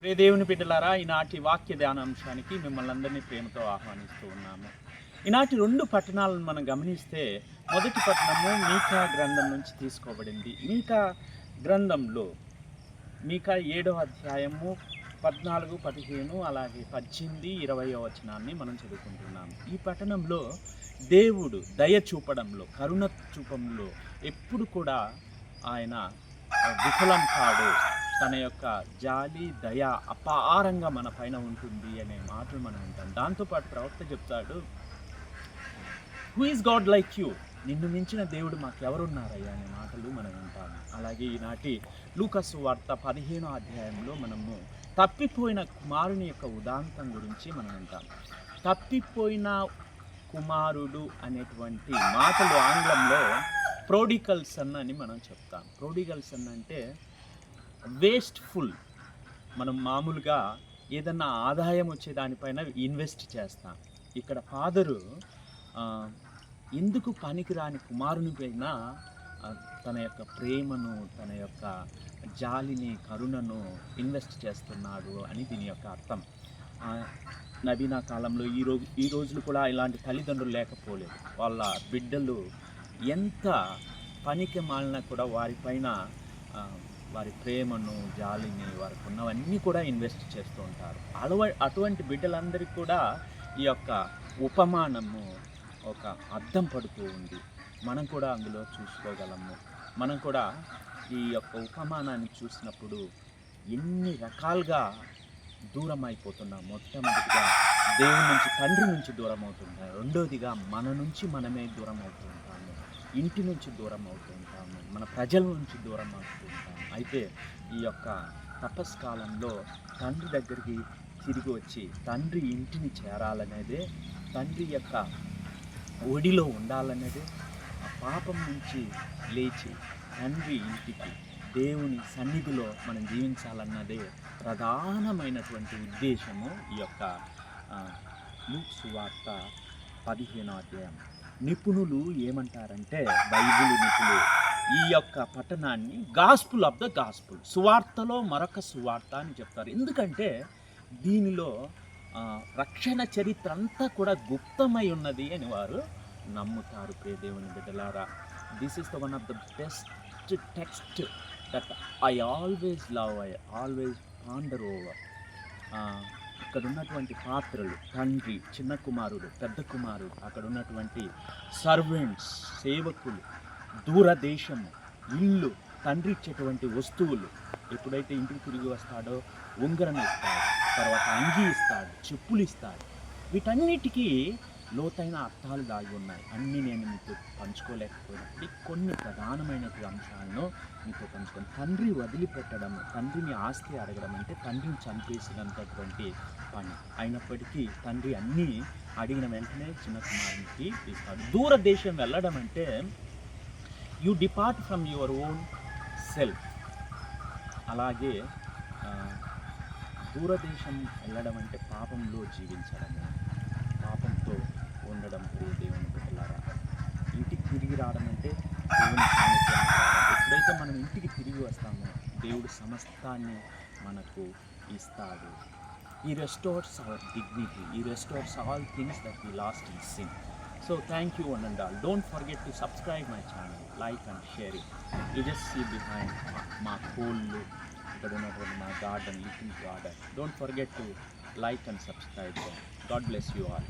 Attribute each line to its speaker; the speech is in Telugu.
Speaker 1: ప్రియ దేవుని బిడ్డలారా, ఈనాటి వాక్య ధ్యానాంశానికి మిమ్మల్ని అందరినీ ప్రేమతో ఆహ్వానిస్తూ ఉన్నాము. ఈనాటి 2 పట్టణాలను మనం గమనిస్తే, మొదటి పట్టణము మీకా గ్రంథం నుంచి తీసుకోబడింది. మీకా గ్రంథంలో మీకా 7వ అధ్యాయము 14, 15 అలాగే 18, 20వ వచనాన్ని మనం చదువుకుంటున్నాము. ఈ పట్టణంలో దేవుడు దయ చూపడంలో, కరుణ చూపంలో ఎప్పుడు కూడా ఆయన విఫలం కాడు. తన యొక్క జాలి దయ అపారంగా మన పైన ఉంటుంది అనే మాటలు మనం వింటాం. దాంతోపాటు ప్రవక్త చెప్తాడు, who is God like you, నిన్ను మించిన దేవుడు మాకెవరున్నారయ్యా అనే మాటలు మనం వింటాము. అలాగే ఈనాటి లూకా సువార్త 15వ అధ్యాయంలో మనము తప్పిపోయిన కుమారుని యొక్క ఉదాంతం గురించి మనం వింటాం. తప్పిపోయిన కుమారుడు అనేటువంటి మాటలు ఆంగ్లంలో ప్రోడిగల్ సన్ అని మనం చెప్తాం. ప్రోడిగల్ సన్ అంటే వేస్ట్ఫుల్. మనం మామూలుగా ఏదన్నా ఆదాయం వచ్చే దానిపైన ఇన్వెస్ట్ చేస్తాం. ఇక్కడ ఫాదరు ఎందుకు పనికిరాని కుమారుని పైన తన యొక్క ప్రేమను, తన యొక్క జాలిని, కరుణను ఇన్వెస్ట్ చేస్తున్నాడు అని దీని యొక్క అర్థం. నవీన కాలంలో ఈ రోజులు కూడా ఇలాంటి తల్లిదండ్రులు లేకపోలేదు. వాళ్ళ బిడ్డలు ఎంత పనికి మాలినా కూడా వారిపైన వారి ప్రేమను, జాలిని, వారికి ఉన్నవన్నీ కూడా ఇన్వెస్ట్ చేస్తూ ఉంటారు. అటువంటి బిడ్డలందరికీ కూడా ఈ యొక్క ఉపమానము ఒక అర్థం పడుతూ ఉంది. మనం కూడా అందులో చూసుకోగలము. మనం కూడా ఈ యొక్క ఉపమానాన్ని చూసినప్పుడు ఎన్ని రకాలుగా దూరం అయిపోతున్నాం. మొట్టమొదటిగా దేవుని నుంచి, తండ్రి నుంచి దూరం అవుతుంటాం. రెండోదిగా మన నుంచి మనమే దూరం అవుతూ ఉంటాము. ఇంటి నుంచి దూరం అవుతూ ఉంటాము. మన ప్రజల నుంచి దూరం అవుతూ ఉంటాము. అయితే ఈ యొక్క తపస్కాలంలో తండ్రి దగ్గరికి తిరిగి వచ్చి తండ్రి ఇంటిని చేరాలనేదే, తండ్రి యొక్క ఒడిలో ఉండాలనేదే, ఆ పాపం నుంచి లేచి తండ్రి ఇంటికి, దేవుని సన్నిధిలో మనం జీవించాలన్నదే ప్రధానమైనటువంటి ఉద్దేశము ఈ యొక్క లూకా సువార్త 15వ అధ్యాయం. నిపుణులు ఏమంటారంటే, బైబిల్ నిపుణులు ఈ యొక్క పట్టణాన్ని గాస్పుల్ ఆఫ్ ద గాస్పుల్, సువార్తలో మరొక సువార్త అని చెప్తారు. ఎందుకంటే దీనిలో రక్షణ చరిత్ర అంతా కూడా గుప్తమై ఉన్నది అని వారు నమ్ముతారు. ప్రియ దేవుని బిడ్డలారా, this is the one of the best text that I always love, I always ponder over. ఇక్కడ ఉన్నటువంటి పాత్రలు, తండ్రి, చిన్న కుమారుడు, పెద్ద కుమారుడు, అక్కడ ఉన్నటువంటి సర్వెంట్స్, సేవకులు, దూరదేశము, ఇల్లు, తండ్రి ఇచ్చేటువంటి వస్తువులు. ఎప్పుడైతే ఇంటికి తిరిగి వస్తాడో ఉంగరం ఇస్తాడు, తర్వాత అంగీ ఇస్తాడు, చెప్పులు ఇస్తాడు. వీటన్నిటికీ లోతైన అర్థాలు దాగి ఉన్నాయి. అన్నీ నేను మీతో పంచుకోలేకపోయినప్పుడు కొన్ని ప్రధానమైనటువంటి అంశాలను మీతో పంచుకొని, తండ్రి వదిలిపెట్టడం, తండ్రిని ఆస్తి అడగడం అంటే తండ్రిని చంపేసినంతటువంటి పని. అయినప్పటికీ తండ్రి అన్నీ అడిగిన వెంటనే చిన్న కుమారునికి ఇస్తాడు. దూరదేశం వెళ్ళడం అంటే you depart from your own self. అలాగే దూరదేశం వెళ్ళడం అంటే పాపంలో జీవించడము, పాపంతో ఉండడం. ప్రియ దేవుని బిడ్డలారా, ఇంటికి తిరిగి రావడం అంటే దేవుని సాన్నిధ్యం. ఎప్పుడైతే మనం ఇంటికి తిరిగి వస్తామో దేవుడు సమస్తాన్ని మనకు ఇస్తాడు. He restores our dignity. He restores all things that we lost in sin. So thank you one and all. Don't forget to subscribe my channel, like and share it. You just see behind my whole look. My garden, little garden. Don't forget to like and subscribe them. God bless you all.